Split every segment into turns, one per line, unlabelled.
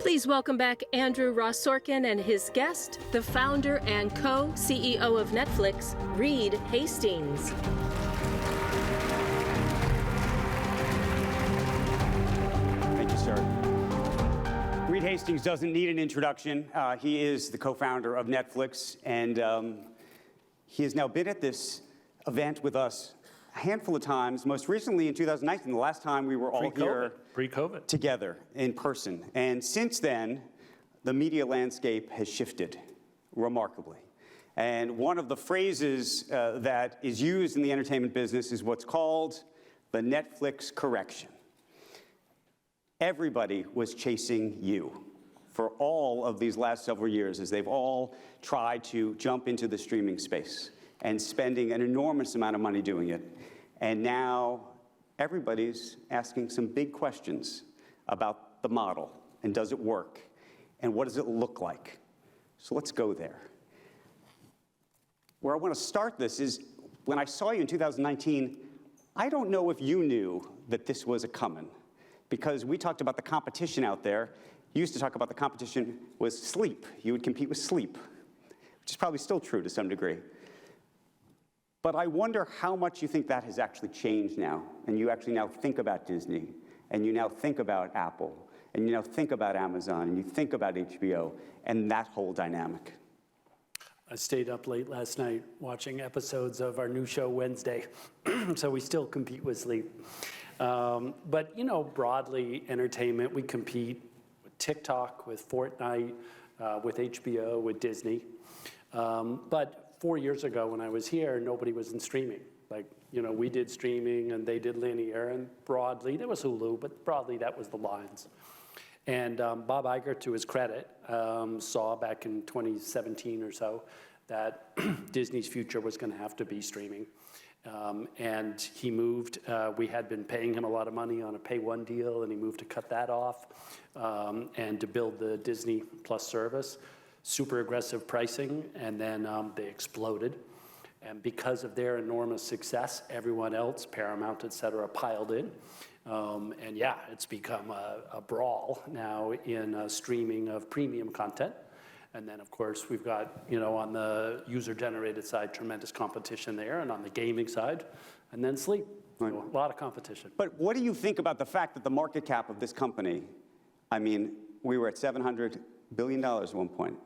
Please welcome back Andrew Ross Sorkin and his guest, the founder and co-CEO of Netflix, Reed Hastings.
Thank you, sir. Reed Hastings doesn't need an introduction. He is the co-founder of Netflix, and he has now been at this event with us a handful of times, most recently in 2019, the last time we were all here
pre-COVID
together in person. And since then, the media landscape has shifted remarkably. And one of the phrases that is used in the entertainment business is what's called the Netflix correction. Everybody was chasing you for all of these last several years as they've all tried to jump into the streaming space and spending an enormous amount of money doing it. And now everybody's asking some big questions about the model, and does it work, and what does it look like? So let's go there. Where I want to start this is, when I saw you in 2019, I don't know if you knew that this was a coming, because we talked about the competition out there. You used to talk about the competition was sleep. You would compete with sleep, which is probably still true to some degree. But I wonder how much you think that has actually changed now, and you actually now think about Disney, and you now think about Apple, and you now think about Amazon, and you think about HBO, and that whole dynamic.
I stayed up late last night watching episodes of our new show Wednesday, so we still compete with sleep. But you know, broadly, entertainment, we compete with TikTok, with Fortnite, with HBO, with Disney. But 4 years ago when I was here, nobody was in streaming. Like, you know, we did streaming and they did linear, and broadly, there was Hulu, but broadly that was the lines. And Bob Iger, to his credit, saw back in 2017 or so that Disney's future was going to have to be streaming. And he moved, we had been paying him a lot of money on a pay-one deal, and he moved to cut that off and to build the Disney Plus service. Super aggressive pricing, and then they exploded. And because of their enormous success, everyone else, Paramount, et cetera, piled in. And yeah, it's become a brawl now in streaming of premium content. And then, of course, we've got, you know, on the user-generated side, tremendous competition there, and on the gaming side, and then sleep. Right. So a lot of competition.
But what do you think about the fact that the market cap of this company, I mean, we were at $700 billion at one point.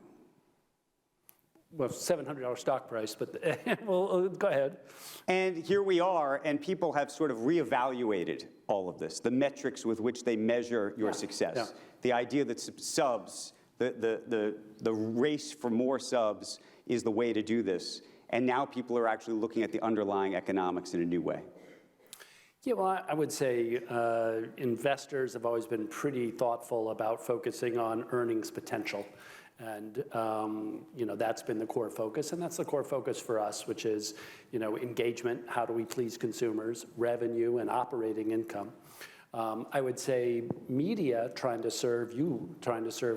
Well, $700 stock price, but well, go ahead.
And here we are, and people have sort of reevaluated all of this, the metrics with which they measure your success. Yeah. The idea that subs, the race for more subs is the way to do this. And now people are actually looking at the underlying economics in a new way.
Yeah, well, I would say investors have always been pretty thoughtful about focusing on earnings potential. And, you know, that's been the core focus, and that's the core focus for us, which is, you know, engagement, how do we please consumers, revenue, and operating income. I would say media trying to serve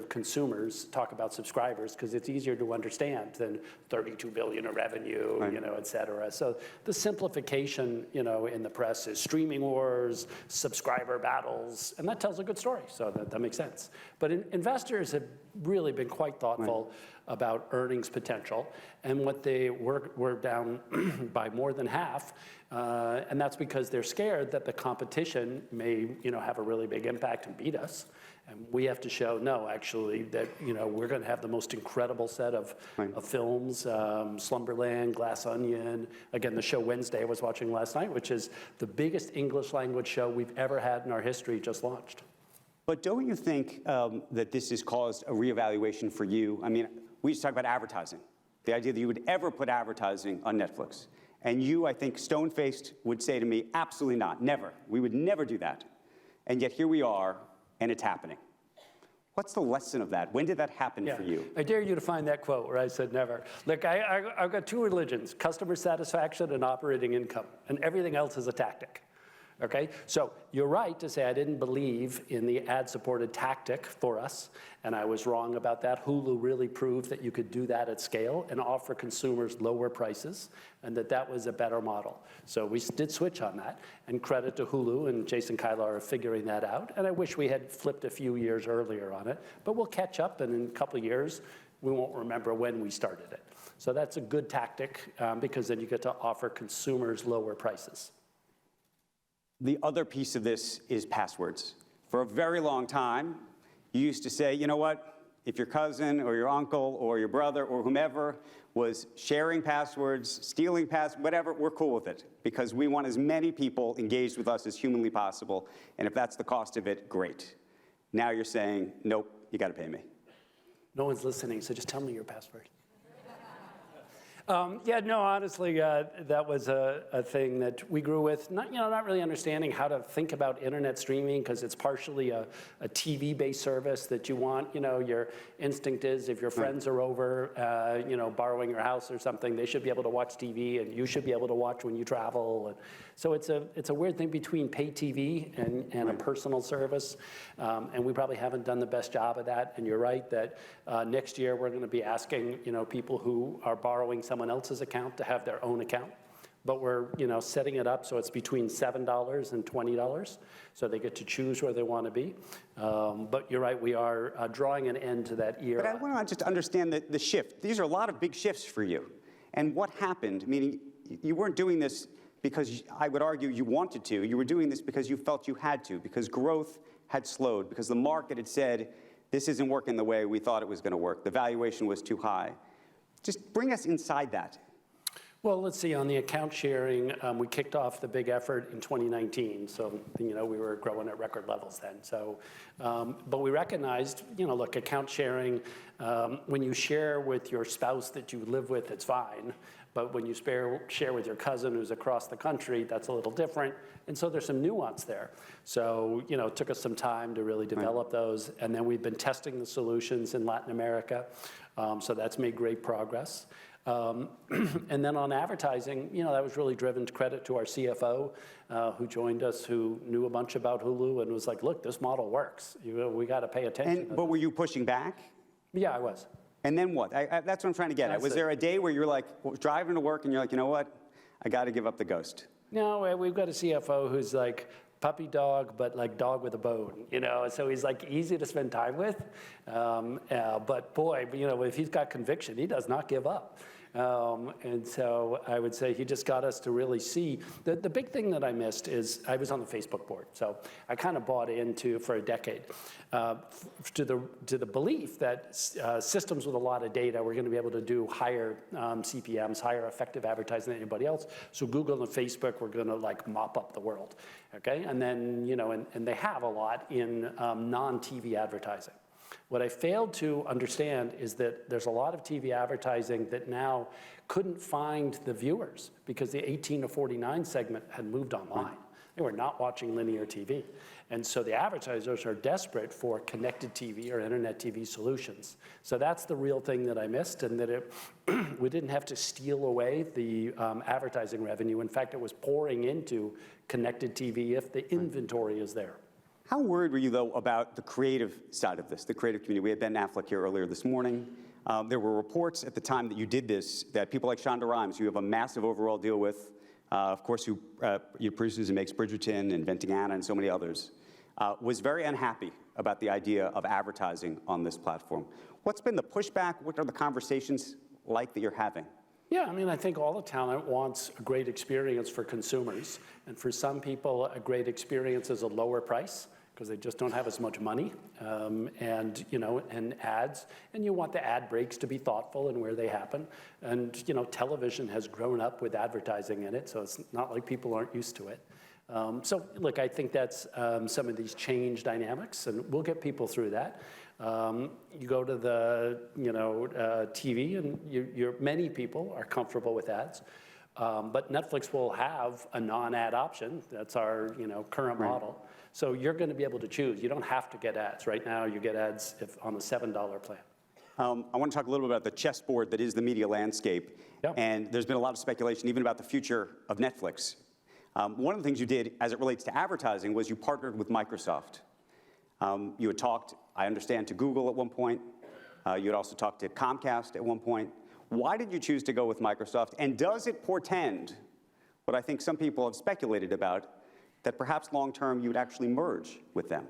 consumers, talk about subscribers, because it's easier to understand than 32 billion of revenue, right, you know, et cetera. So the simplification, you know, in the press is streaming wars, subscriber battles, and that tells a good story, so that makes sense. But investors have really been quite thoughtful, right, about earnings potential, and what they were down by more than half, and that's because they're scared that the competition may, you know, have a really big impact and beat us. And we have to show, no, actually, that, you know, we're going to have the most incredible set of films, Slumberland, Glass Onion. Again, the show Wednesday I was watching last night, which is the biggest English language show we've ever had in our history, just launched.
But don't you think that this has caused a reevaluation for you? I mean, we used to talk about advertising, the idea that you would ever put advertising on Netflix. And you, I think, stone-faced would say to me, absolutely not, never. We would never do that. And yet here we are, and it's happening. What's the lesson of that? When did that happen for you?
I dare you to find that quote where I said never. Look, I've got two religions, customer satisfaction and operating income, and everything else is a tactic. Okay, so you're right to say I didn't believe in the ad-supported tactic for us, and I was wrong about that. Hulu really proved that you could do that at scale and offer consumers lower prices, and that was a better model. So we did switch on that, and credit to Hulu and Jason Kilar are figuring that out, and I wish we had flipped a few years earlier on it, but we'll catch up, and in a couple of years, we won't remember when we started it. So that's a good tactic, because then you get to offer consumers lower prices.
The other piece of this is passwords. For a very long time, you used to say, you know what, if your cousin or your uncle or your brother or whomever was sharing passwords, stealing passwords, whatever, we're cool with it because we want as many people engaged with us as humanly possible, and if that's the cost of it, great. Now you're saying, nope, you gotta pay me.
No one's listening, so just tell me your password. Yeah, no, honestly, that was a thing that we grew with, not really understanding how to think about internet streaming because it's partially a TV-based service that you want. Your instinct is if your friends are over, borrowing your house or something, they should be able to watch TV and you should be able to watch when you travel. And so it's a weird thing between pay TV and a personal service, and we probably haven't done the best job of that. And you're right that next year we're going to be asking people who are borrowing someone else's account to have their own account. But we're setting it up so it's between $7 and $20, so they get to choose where they want to be. But you're right, we are drawing an end to that era.
But I want to just understand the shift. These are a lot of big shifts for you. And what happened, meaning you weren't doing this because I would argue you wanted to. You were doing this because you felt you had to, because growth had slowed, because the market had said, this isn't working the way we thought it was going to work. The valuation was too high. Just bring us inside that.
Well, let's see, on the account sharing, we kicked off the big effort in 2019. So, we were growing at record levels then. So, but we recognized, look, account sharing, when you share with your spouse that you live with, it's fine. But when you share with your cousin who's across the country, that's a little different. And so there's some nuance there. So, it took us some time to really develop those. And then we've been testing the solutions in Latin America. So that's made great progress. And then on advertising, that was really driven to credit to our CFO, who joined us, who knew a bunch about Hulu and was like, look, this model works. We got to pay attention.
But were you pushing back?
Yeah, I was.
And then what? That's what I'm trying to get at. Was there a day where you're like driving to work and you're like, you know what? I got to give up the ghost.
No, we've got a CFO who's like puppy dog, but like dog with a bone, So he's like easy to spend time with. But boy, if he's got conviction, he does not give up. And so I would say he just got us to really see. The big thing that I missed is I was on the Facebook board. So I kind of bought into, for a decade, to the belief that systems with a lot of data were going to be able to do higher CPMs, higher effective advertising than anybody else. So Google and Facebook were going to like mop up the world. Okay, and then, and they have a lot in non-TV advertising. What I failed to understand is that there's a lot of TV advertising that now couldn't find the viewers because the 18 to 49 segment had moved online. They were not watching linear TV. And so the advertisers are desperate for connected TV or internet TV solutions. So that's the real thing that I missed, and that we didn't have to steal away the advertising revenue. In fact, it was pouring into connected TV if the inventory is there.
How worried were you, though, about the creative side of this, the creative community? We had Ben Affleck here earlier this morning. There were reports at the time that you did this that people like Shonda Rhimes, who you have a massive overall deal with, of course, who produces and makes Bridgerton, Inventing Anna, and so many others, was very unhappy about the idea of advertising on this platform. What's been the pushback? What are the conversations like that you're having?
Yeah, I think all the talent wants a great experience for consumers. And for some people, a great experience is a lower price because they just don't have as much money and ads. And you want the ad breaks to be thoughtful and where they happen. And, television has grown up with advertising in it, so it's not like people aren't used to it. So, look, I think that's some of these change dynamics, and we'll get people through that. You go to the TV, and many people are comfortable with ads. But Netflix will have a non-ad option. That's our current model. So you're going to be able to choose. You don't have to get ads. Right now, you get ads on the $7 plan.
I want to talk a little bit about the chessboard that is the media landscape.
Yep.
And there's been a lot of speculation even about the future of Netflix. One of the things you did as it relates to advertising was you partnered with Microsoft. You had talked, I understand, to Google at one point. You had also talked to Comcast at one point. Why did you choose to go with Microsoft? And does it portend what I think some people have speculated about, that perhaps long-term you would actually merge with them?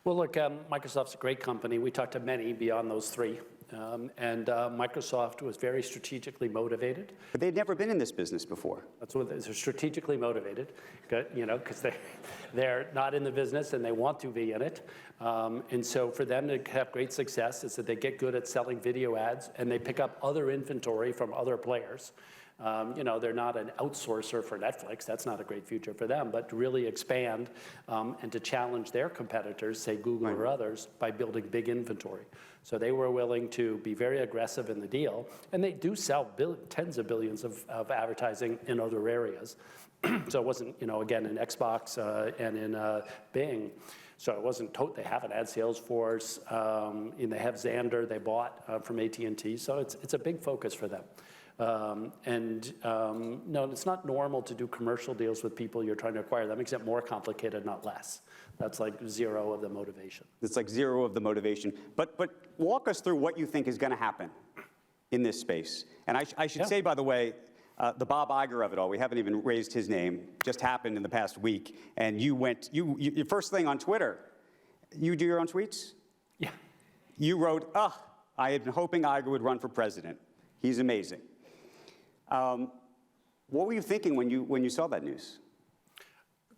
Well, look, Microsoft's a great company. We talked to many beyond those three. And Microsoft was very strategically motivated.
But they'd never been in this business before.
That's what they're strategically motivated, because they're not in the business and they want to be in it. And so for them to have great success is that they get good at selling video ads and they pick up other inventory from other players. They're not an outsourcer for Netflix. That's not a great future for them, but to really expand and to challenge their competitors, say Google or others, by building big inventory. So they were willing to be very aggressive in the deal, and they do sell tens of billions of advertising in other areas. So it wasn't, again, in Xbox and in Bing. So it wasn't, they have an ad sales force, and they have Xandr they bought from AT&T, so it's a big focus for them. No, it's not normal to do commercial deals with people you're trying to acquire. That makes it more complicated, not less. That's like zero of the motivation.
It's like zero of the motivation. But walk us through what you think is going to happen in this space. And I should say, by the way, the Bob Iger of it all, we haven't even raised his name, just happened in the past week. And your first thing on Twitter, you do your own tweets?
Yeah.
You wrote, I had been hoping Iger would run for president. He's amazing. What were you thinking when you saw that news?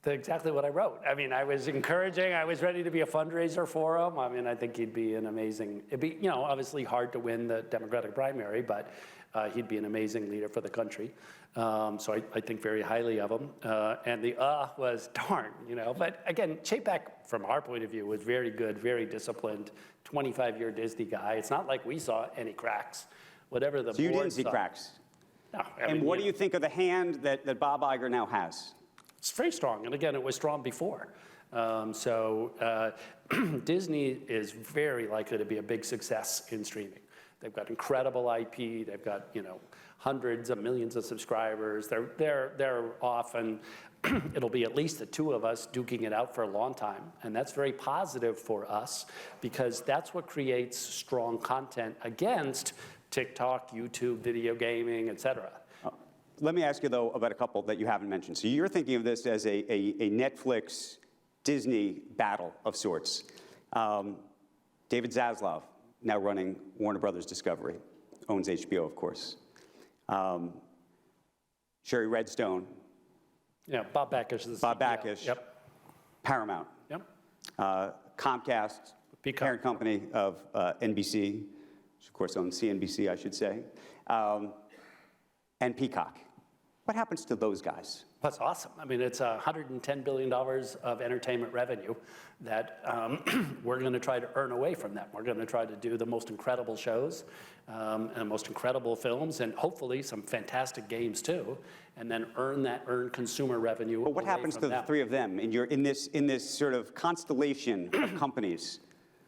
Exactly what I wrote. I mean, I was encouraging. I was ready to be a fundraiser for him. I mean, I think he'd be an amazing. It'd be, obviously hard to win the Democratic primary, but he'd be an amazing leader for the country. So I think very highly of him. And the was darn, But again, Chapek, from our point of view, was very good, very disciplined, 25-year Disney guy. It's not like we saw any cracks. Whatever the board
So you didn't see cracks?
No.
And what do you think of the hand that Bob Iger now has?
It's very strong, and again, it was strong before. Disney is very likely to be a big success in streaming. They've got incredible IP. They've got hundreds of millions of subscribers. They're off, and it'll be at least the two of us duking it out for a long time, and that's very positive for us because that's what creates strong content against TikTok, YouTube, video gaming, et cetera.
Let me ask you, though, about a couple that you haven't mentioned. So you're thinking of this as a Netflix-Disney battle of sorts. David Zaslav, now running Warner Brothers Discovery, owns HBO, of course. Sherry Redstone.
Yeah, Bob Bakish is the
Bob
CEO.
Bakish.
Yep.
Paramount.
Yep.
Comcast, parent company of NBC, which of course owns CNBC, I should say, and Peacock. What happens to those guys?
That's awesome. I mean, it's $110 billion of entertainment revenue that we're going to try to earn away from them. We're going to try to do the most incredible shows and the most incredible films and hopefully some fantastic games too, and then earn consumer revenue.
But what happens to the three of them in this sort of constellation of companies?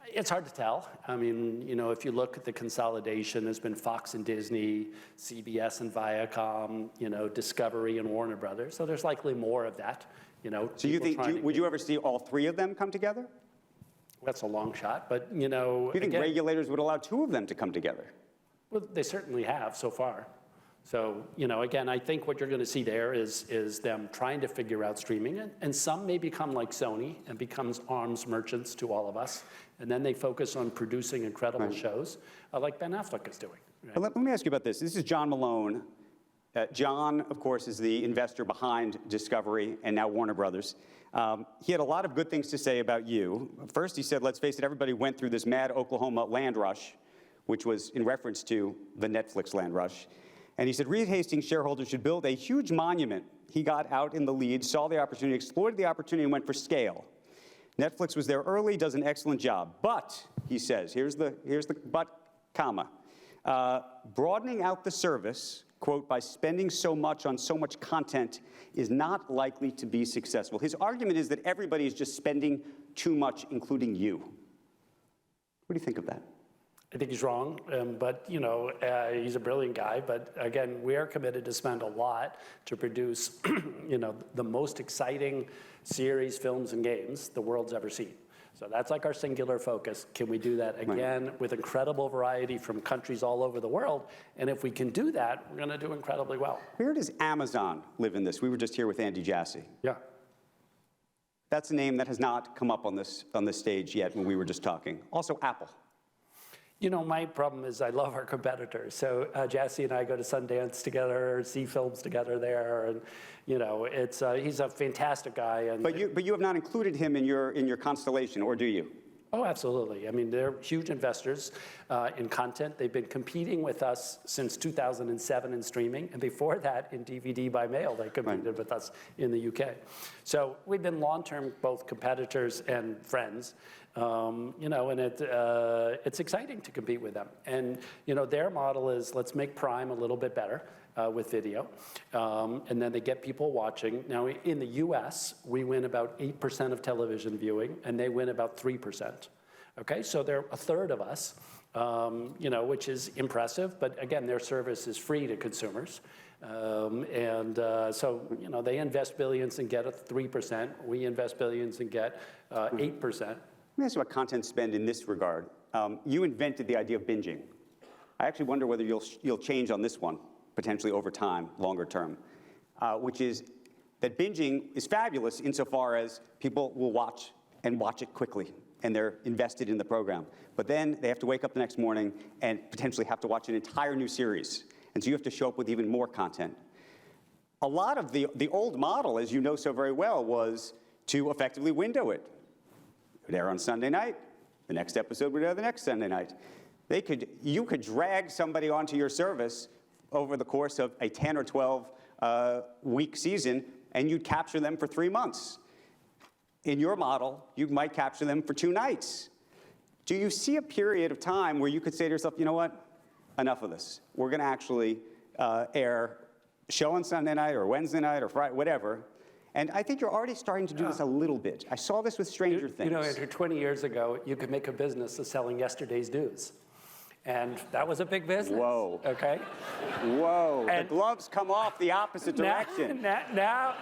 It's hard to tell. I mean, if you look at the consolidation, there's been Fox and Disney, CBS and Viacom, Discovery and Warner Brothers. So there's likely more of that.
So you think, would you ever see all three of them come together?
That's a long shot, but
Do you think regulators would allow two of them to come together?
Well, they certainly have so far. So, again, I think what you're going to see there is them trying to figure out streaming, and some may become like Sony and becomes arms merchants to all of us, and then they focus on producing incredible shows like Ben Affleck is doing. Right?
But let me ask you about this. This is John Malone. John, of course, is the investor behind Discovery and now Warner Brothers. He had a lot of good things to say about you. First, he said, let's face it, everybody went through this mad Oklahoma land rush, which was in reference to the Netflix land rush. And he said, Reed Hastings shareholders should build a huge monument. He got out in the lead, saw the opportunity, exploited the opportunity, and went for scale. Netflix was there early, does an excellent job. But, he says, here's the but, comma, broadening out the service, quote, by spending so much on so much content is not likely to be successful. His argument is that everybody is just spending too much, including you. What do you think of that?
I think he's wrong, but he's a brilliant guy. But again, we are committed to spend a lot to produce, the most exciting series, films, and games the world's ever seen. So that's like our singular focus. Can we do that again with incredible variety from countries all over the world? And if we can do that, we're going to do incredibly well.
Where does Amazon live in this? We were just here with Andy Jassy.
Yeah.
That's a name that has not come up on this stage yet when we were just talking. Also, Apple.
My problem is I love our competitors. So Jassy and I go to Sundance together, see films together there, and he's a fantastic guy. And
but you have not included him in your constellation, or do you?
Oh, absolutely. I mean, they're huge investors in content. They've been competing with us since 2007 in streaming, and before that, in DVD by mail, they competed with us in the UK. So we've been long-term both competitors and friends, and it's exciting to compete with them. And their model is let's make Prime a little bit better with video, and then they get people watching. Now, in the US, we win about 8% of television viewing, and they win about 3%. Okay, so they're a third of us, which is impressive, but again, their service is free to consumers. So they invest billions and get a 3%. We invest billions and get 8%.
Let me ask you about content spend in this regard. You invented the idea of binging. I actually wonder whether you'll change on this one, potentially over time, longer term, which is that binging is fabulous insofar as people will watch it quickly, and they're invested in the program. But then they have to wake up the next morning and potentially have to watch an entire new series. And so you have to show up with even more content. A lot of the old model, as you know so very well, was to effectively window it. It would air on Sunday night. The next episode would air the next Sunday night. You could drag somebody onto your service over the course of a 10 or 12 week season, and you'd capture them for 3 months. In your model, you might capture them for 2 nights. Do you see a period of time where you could say to yourself, you know what, enough of this. We're going to actually air a show on Sunday night or Wednesday night or Friday, whatever. And I think you're already starting to do this a little bit. I saw this with Stranger Things.
Andrew, 20 years ago, you could make a business of selling yesterday's news. And that was a big business.
Whoa.
Okay?
Whoa. And the gloves come off the opposite direction.
Now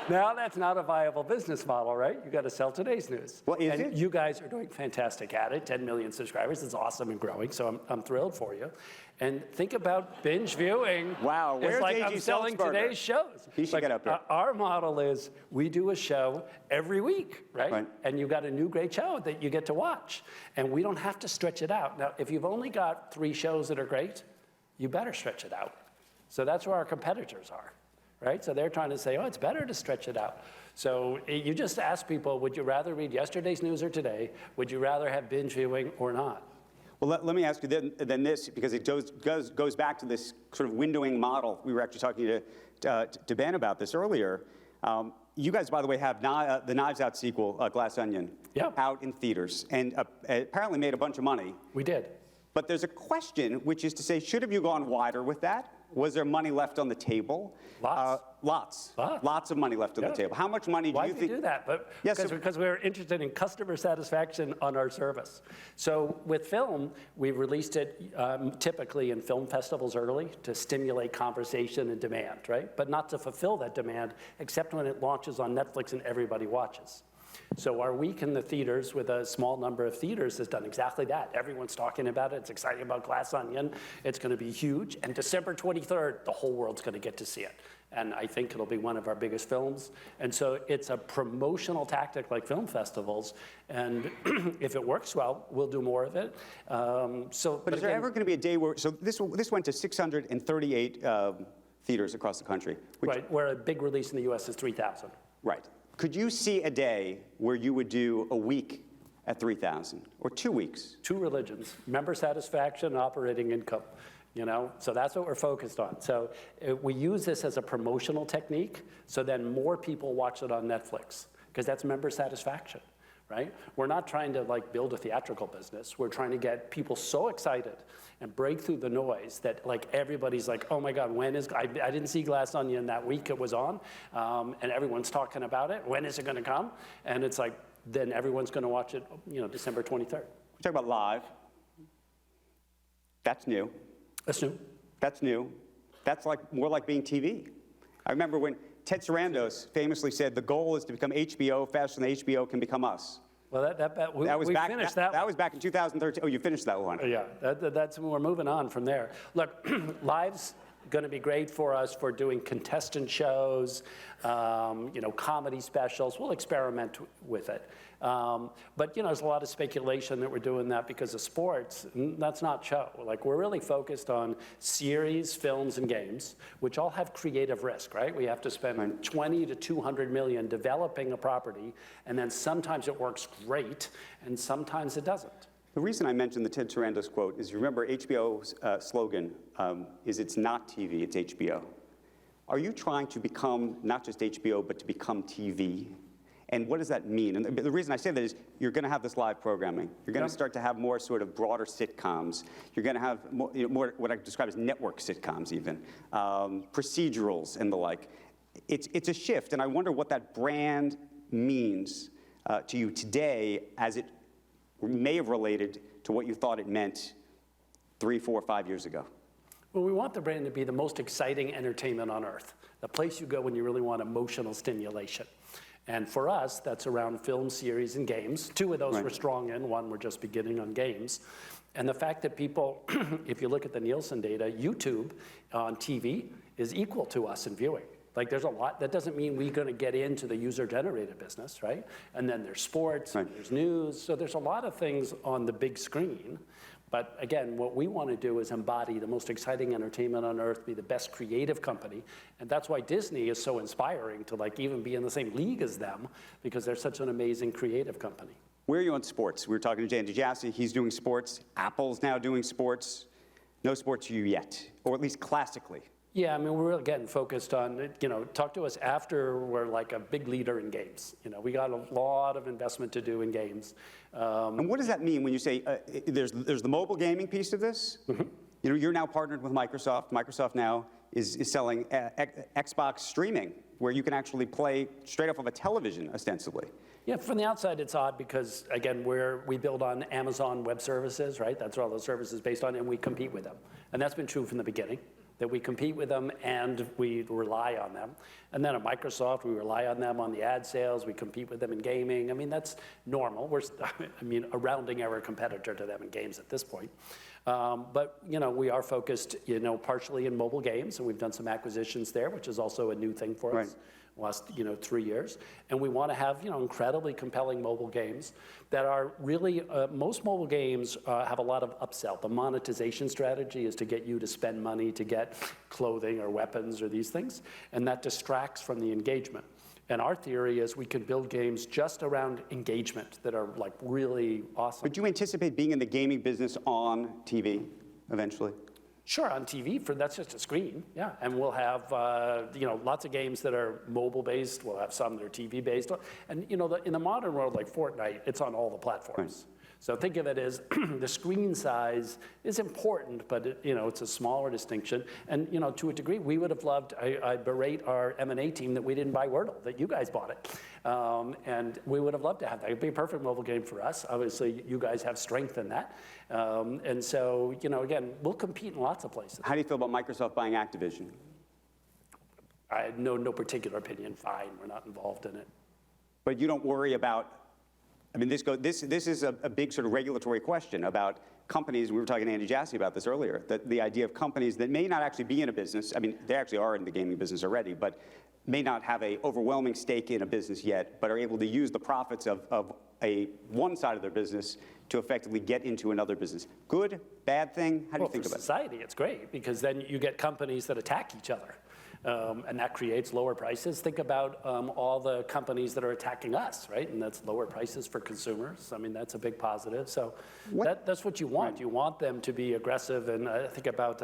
that's not a viable business model, right? You got to sell today's news.
Well, is it?
You guys are doing fantastic at it. 10 million subscribers. It's awesome and growing. So I'm thrilled for you. And think about binge viewing.
Wow. Where's
it's like
A.G.
I'm selling
Sulzberger?
today's shows.
He should get up here.
Our model is we do a show every week, right? And you've got a new great show that you get to watch. And we don't have to stretch it out. Now, if you've only got 3 shows that are great, you better stretch it out. So that's where our competitors are, right? So they're trying to say, oh, it's better to stretch it out. So you just ask people, would you rather read yesterday's news or today? Would you rather have binge viewing or not?
Well, let me ask you then this, because it goes back to this sort of windowing model. We were actually talking to Ben about this earlier. You guys, by the way, have the Knives Out sequel, Glass Onion, out in theaters, and apparently made a bunch of money.
We did.
But there's a question, which is to say, should have you gone wider with that? Was there money left on the table?
Lots.
Lots of money left on the table. How much money do you think?
Why did we do that? But because we're interested in customer satisfaction on our service. So with film, we released it typically in film festivals early to stimulate conversation and demand, right? But not to fulfill that demand, except when it launches on Netflix and everybody watches. So our week in the theaters with a small number of theaters has done exactly that. Everyone's talking about it. It's exciting about Glass Onion. It's going to be huge. And December 23rd, the whole world's going to get to see it. And I think it'll be one of our biggest films. And so it's a promotional tactic like film festivals. And if it works well, we'll do more of it.
But is there ever going to be a day where, so this went to 638 theaters across the country.
Right, where a big release in the US is 3,000.
Right. Could you see a day where you would do a week at 3,000 or 2 weeks?
2 religions, member satisfaction and operating income. So that's what we're focused on. So we use this as a promotional technique, so then more people watch it on Netflix, because that's member satisfaction, right? We're not trying to build a theatrical business. We're trying to get people so excited and break through the noise that everybody's like, oh my God, I didn't see Glass Onion that week it was on, and everyone's talking about it. When is it going to come? And it's then everyone's going to watch it, December 23rd.
We talk about live. That's new.
That's new.
That's new. That's more like being TV. I remember when Ted Sarandos famously said, the goal is to become HBO faster than HBO can become us.
Well, we finished that.
That was back in 2013. Oh, you finished that one.
Yeah, we're moving on from there. Look, live's going to be great for us for doing contestant shows, comedy specials. We'll experiment with it. But, there's a lot of speculation that we're doing that because of sports. That's not show. We're really focused on series, films, and games, which all have creative risk, right? We have to spend 20 to 200 million developing a property, and then sometimes it works great, and sometimes it doesn't.
The reason I mentioned the Ted Sarandos quote is, remember, HBO's slogan is it's not TV, it's HBO. Are you trying to become not just HBO, but to become TV? And what does that mean? And the reason I say that is you're going to have this live programming. You're going to start to have more sort of broader sitcoms. You're going to have more what I describe as network sitcoms even, procedurals and the like. It's a shift, and I wonder what that brand means to you today as it may have related to what you thought it meant 3, 4, 5 years ago.
Well, we want the brand to be the most exciting entertainment on earth, the place you go when you really want emotional stimulation. And for us, that's around film, series, and games. 2 of those we're strong in. 1 we're just beginning on games. And the fact that people, if you look at the Nielsen data, YouTube on TV is equal to us in viewing. There's a lot. That doesn't mean we're going to get into the user-generated business, right? And then there's sports, and there's news. So there's a lot of things on the big screen. But again, what we want to do is embody the most exciting entertainment on earth, be the best creative company. And that's why Disney is so inspiring to even be in the same league as them, because they're such an amazing creative company.
Where are you on sports? We were talking to Andy Jassy. He's doing sports. Apple's now doing sports. No sports you yet, or at least classically. Yeah,
I mean, we're again focused on, talk to us after we're a big leader in games. We got a lot of investment to do in games.
And what does that mean when you say there's the mobile gaming piece of this? Mm-hmm. You're now partnered with Microsoft. Microsoft now is selling Xbox streaming, where you can actually play straight off of a television, ostensibly.
Yeah, from the outside, it's odd because, again, we build on Amazon Web Services, right? That's what all those services based on, and we compete with them. And that's been true from the beginning, that we compete with them and we rely on them. And then at Microsoft, we rely on them on the ad sales. We compete with them in gaming. I mean, that's normal. We're, a rounding error competitor to them in games at this point. But, we are focused, partially in mobile games, and we've done some acquisitions there, which is also a new thing for us. Last 3 years, and we want to have incredibly compelling mobile games that are really most mobile games have a lot of upsell. The monetization strategy is to get you to spend money to get clothing or weapons or these things, and that distracts from the engagement. And our theory is we can build games just around engagement that are really awesome.
But do you anticipate being in the gaming business on TV eventually?
Sure, on TV, that's just a screen, yeah. And we'll have, lots of games that are mobile-based. We'll have some that are TV-based. And, in the modern world, like Fortnite, it's on all the platforms. Right. So think of it as the screen size is important, but, it's a smaller distinction. And, to a degree, we would have loved, I berate our M&A team that we didn't buy Wordle, that you guys bought it. And we would have loved to have that. It'd be a perfect mobile game for us. Obviously, you guys have strength in that. And so, again, we'll compete in lots of places.
How do you feel about Microsoft buying Activision?
I have no particular opinion. Fine, we're not involved in it.
But you don't worry about, this is a big sort of regulatory question about companies. We were talking to Andy Jassy about this earlier, that the idea of companies that may not actually be in a business, they actually are in the gaming business already, but may not have an overwhelming stake in a business yet, but are able to use the profits of one side of their business to effectively get into another business. Good, bad thing? How do you think about it?
For society, it's great, because then you get companies that attack each other. And that creates lower prices. Think about all the companies that are attacking us, right? And that's lower prices for consumers. That's a big positive. So that's what you want. Right. You want them to be aggressive. And think about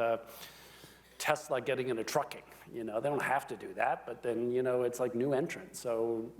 Tesla getting into trucking. They don't have to do that, but then, it's like new entrants. So,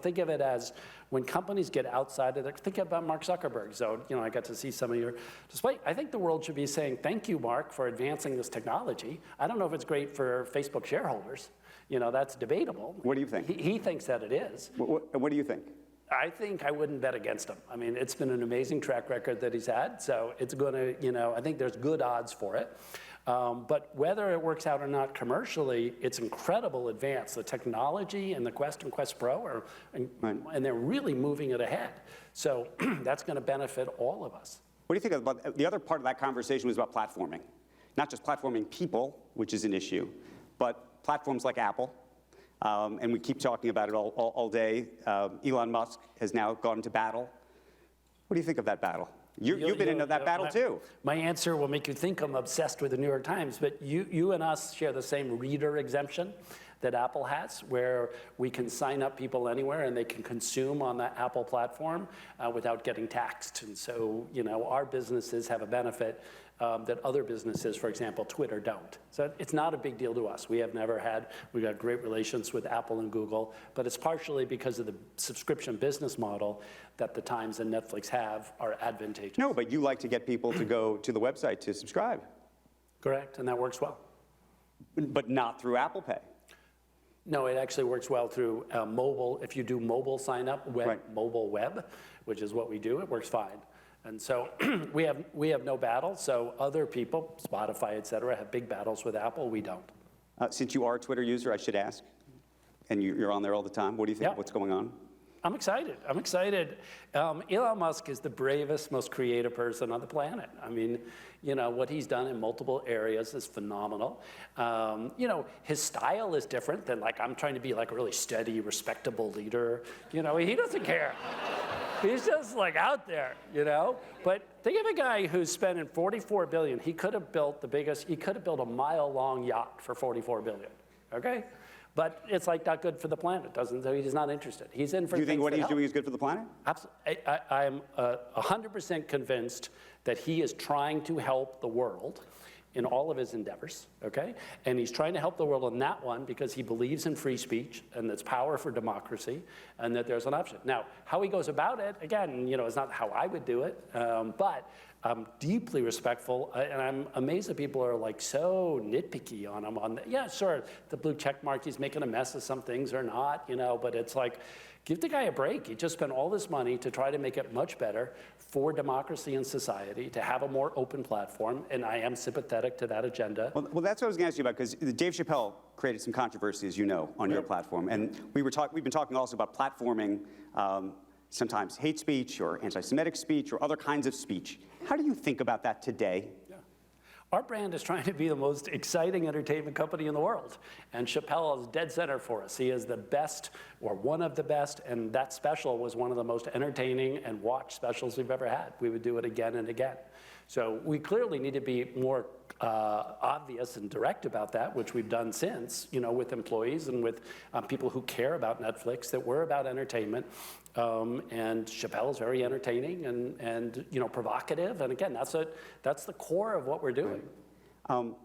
think of it as when companies get outside of think about Mark Zuckerberg. So, I got to see some of your display. I think the world should be saying, thank you, Mark, for advancing this technology. I don't know if it's great for Facebook shareholders. That's debatable.
What do you think?
He thinks that it is.
What do you think?
I think I wouldn't bet against him. I mean, it's been an amazing track record that he's had, so it's going to, I think there's good odds for it. But whether it works out or not commercially, it's incredible advance. The technology and the Quest and Quest Pro and they're really moving it ahead. So that's going to benefit all of us.
What do you think about, the other part of that conversation was about platforming. Not just platforming people, which is an issue, but platforms like Apple. And we keep talking about it all day. Elon Musk has now gone into battle. What do you think of that battle? You've been into that battle too.
My answer will make you think I'm obsessed with the New York Times, but you and us share the same reader exemption that Apple has, where we can sign up people anywhere and they can consume on the Apple platform without getting taxed. And so, our businesses have a benefit that other businesses, for example, Twitter, don't. So it's not a big deal to us. We've got great relations with Apple and Google, but it's partially because of the subscription business model that the Times and Netflix are advantageous.
No, but you like to get people to go to the website to subscribe.
Correct, and that works well.
But not through Apple Pay.
No, it actually works well through mobile. If you do mobile sign up, mobile web, which is what we do, it works fine. And so we have no battle. So other people, Spotify, et cetera, have big battles with Apple. We don't.
Since you are a Twitter user, I should ask, and you're on there all the time, what do you think? What's going on?
I'm excited. Elon Musk is the bravest, most creative person on the planet. I mean, what he's done in multiple areas is phenomenal. His style is different than I'm trying to be like a really steady, respectable leader. He doesn't care. He's just out there, But think of a guy who's spending $44 billion. He could have built a mile-long yacht for $44 billion, okay? But it's not good for the planet, he's not interested. He's in for
Do you think what he's
help.
doing is good for the planet?
Absolutely. I'm 100% convinced that he is trying to help the world in all of his endeavors, okay? And he's trying to help the world in that one because he believes in free speech and its power for democracy and that there's an option. Now, how he goes about it, again, is not how I would do it, but I'm deeply respectful, and I'm amazed that people are so nitpicky on him. Yeah, sure, the blue check mark, he's making a mess of some things or not, but it's give the guy a break. He just spent all this money to try to make it much better for democracy and society, to have a more open platform, and I am sympathetic to that agenda.
Well, that's what I was going to ask you about, because Dave Chappelle created some controversy, as you know, on your platform, and we've been talking also about platforming sometimes hate speech or anti-Semitic speech or other kinds of speech. How do you think about that today?
Yeah. Our brand is trying to be the most exciting entertainment company in the world, and Chappelle is dead center for us. He is the best, or one of the best, and that special was one of the most entertaining and watched specials we've ever had. We would do it again and again. So we clearly need to be more obvious and direct about that, which we've done since, with employees and with people who care about Netflix, that we're about entertainment. And Chappelle is very entertaining and provocative. And again, that's the core of what we're doing.
I want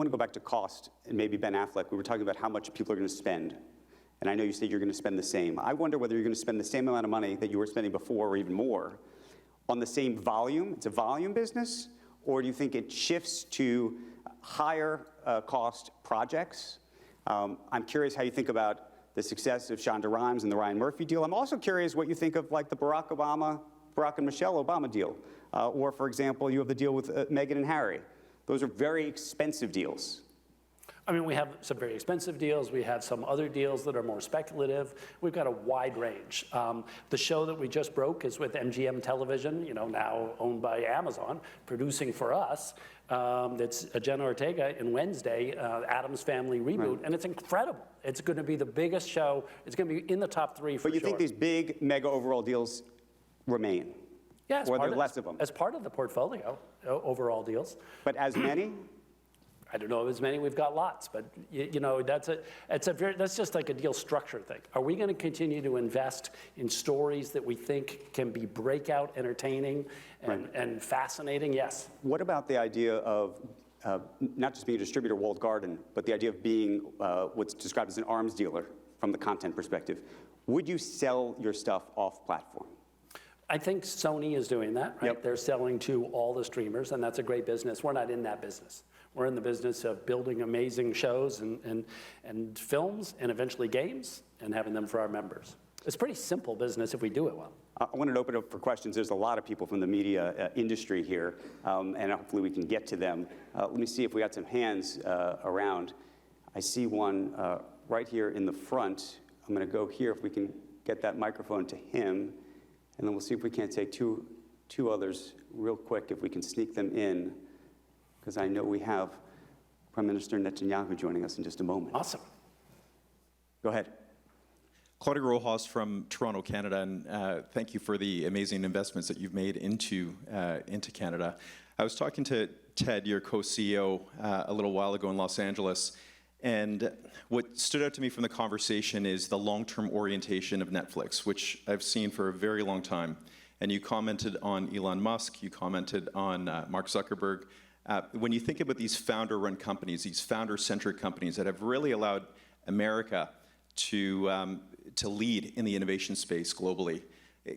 to go back to cost, and maybe Ben Affleck. We were talking about how much people are going to spend. And I know you said you're going to spend the same. I wonder whether you're going to spend the same amount of money that you were spending before or even more on the same volume. It's a volume business. Or do you think it shifts to higher cost projects? I'm curious how you think about the success of Shonda Rhimes and the Ryan Murphy deal. I'm also curious what you think of the Barack and Michelle Obama deal. Or, for example, you have the deal with Meghan and Harry. Those are very expensive deals.
I mean, we have some very expensive deals. We have some other deals that are more speculative. We've got a wide range. The show that we just broke is with MGM Television, now owned by Amazon, producing for us. It's Jenna Ortega in Wednesday, Addams Family reboot, and it's incredible. It's going to be the biggest show. It's going to be in the top 3 for sure.
But you think these big mega overall deals remain?
Yeah,
or are there less of them?
As part of the portfolio, overall deals.
But as many?
I don't know as many. We've got lots, but that's just like a deal structure thing. Are we going to continue to invest in stories that we think can be breakout, entertaining, and fascinating? Yes.
What about the idea of not just being a distributor, walled garden, but the idea of being what's described as an arms dealer from the content perspective? Would you sell your stuff off platform?
I think Sony is doing that, right?
Yep.
They're selling to all the streamers, and that's a great business. We're not in that business. We're in the business of building amazing shows and films and eventually games and having them for our members. It's pretty simple business if we do it well.
I wanted to open up for questions. There's a lot of people from the media industry here, and hopefully we can get to them. Let me see if we got some hands around. I see one right here in the front. I'm going to go here if we can get that microphone to him, and then we'll see if we can't take two others real quick, if we can sneak them in, because I know we have Prime Minister Netanyahu joining us in just a moment.
Awesome.
Go ahead.
Claudia Rojas from Toronto, Canada, and thank you for the amazing investments that you've made into Canada. I was talking to Ted, your co-CEO, a little while ago in Los Angeles, and what stood out to me from the conversation is the long-term orientation of Netflix, which I've seen for a very long time. And you commented on Elon Musk, you commented on Mark Zuckerberg. When you think about these founder-run companies, these founder-centric companies that have really allowed America to lead in the innovation space globally,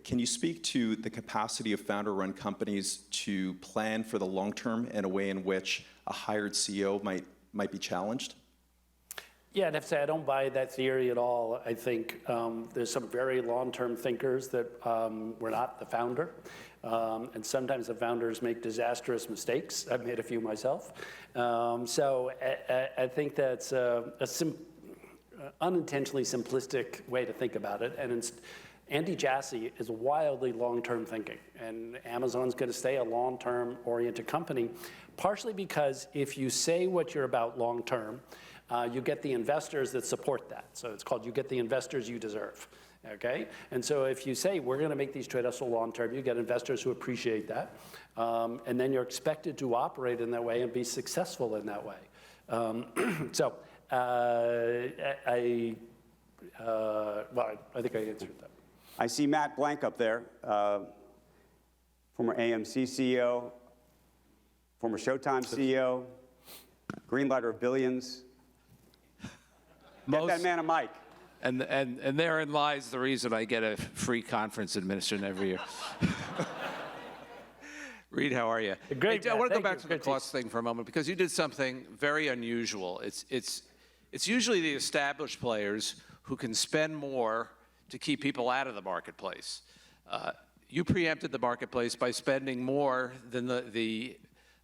can you speak to the capacity of founder-run companies to plan for the long term in a way in which a hired CEO might be challenged?
Yeah, I'd have to say I don't buy that theory at all. I think there's some very long-term thinkers that were not the founder. And sometimes the founders make disastrous mistakes. I've made a few myself. So I think that's unintentionally simplistic way to think about it. And Andy Jassy is wildly long-term thinking. And Amazon's going to stay a long-term oriented company, partially because if you say what you're about long-term, you get the investors that support that. So it's called you get the investors you deserve, okay? And so if you say we're going to make these trade-offs long-term, you get investors who appreciate that. And then you're expected to operate in that way and be successful in that way. So I think I answered that.
I see Matt Blank up there, former AMC CEO, former Showtime CEO, greenlighter of billions. Get that man a mic.
And therein lies the reason I get a free conference administered every year. Reed, how are you?
Great.
I want to go back to the cost thing for a moment, because you did something very unusual. It's usually the established players who can spend more to keep people out of the marketplace. You preempted the marketplace by spending more than the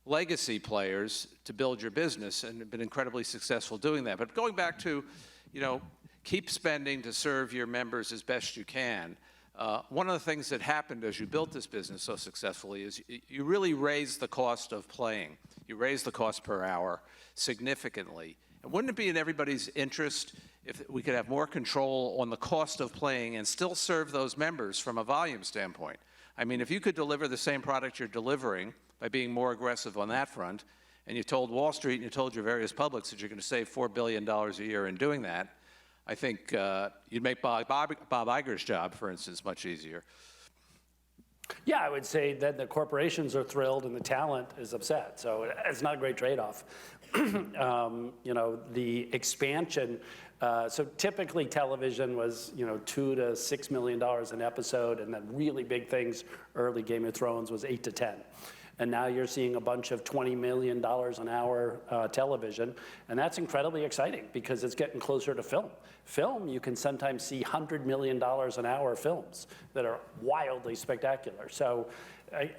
legacy players to build your business, and have been incredibly successful doing that. But going back to, keep spending to serve your members as best you can. One of the things that happened as you built this business so successfully is you really raised the cost of playing. You raised the cost per hour significantly. And wouldn't it be in everybody's interest if we could have more control on the cost of playing and still serve those members from a volume standpoint? I mean, if you could deliver the same product you're delivering by being more aggressive on that front, and you told Wall Street and you told your various publics that you're going to save $4 billion a year in doing that, I think you'd make Bob Iger's job, for instance, much easier.
Yeah, I would say that the corporations are thrilled and the talent is upset. So it's not a great trade-off. The expansion, so typically television was, $2 to $6 million an episode, and then really big things, early Game of Thrones was 8 to 10. And now you're seeing a bunch of $20 million an hour television, and that's incredibly exciting because it's getting closer to film. Film, you can sometimes see $100 million an hour films that are wildly spectacular. So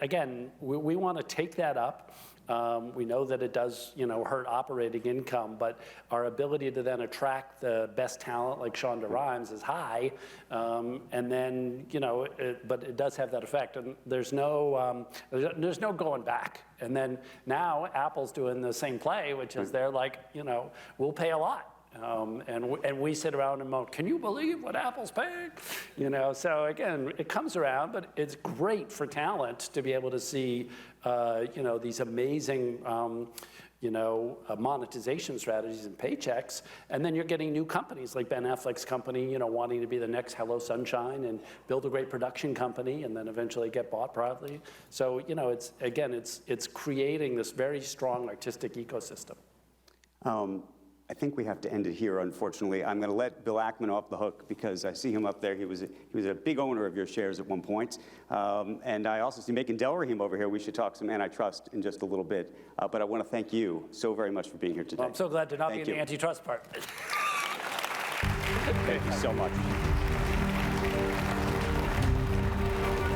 again, we want to take that up. We know that it does, hurt operating income, but our ability to then attract the best talent like Shonda Rhimes is high, and then, but it does have that effect, and there's no going back. And then now Apple's doing the same play, which is they're like, we'll pay a lot. And we sit around and moan, can you believe what Apple's paying? So again, it comes around, but it's great for talent to be able to see, these amazing, monetization strategies and paychecks. And then you're getting new companies like Ben Affleck's company, wanting to be the next Hello Sunshine and build a great production company and then eventually get bought privately. So, it's creating this very strong artistic ecosystem.
I think we have to end it here, unfortunately. I'm going to let Bill Ackman off the hook because I see him up there. He was a big owner of your shares at one point. And I also see Macon Delrahim over here. We should talk some antitrust in just a little bit. But I want to thank you so very much for being here today.
Well, I'm so glad to not be in the antitrust part.
Thank you so much.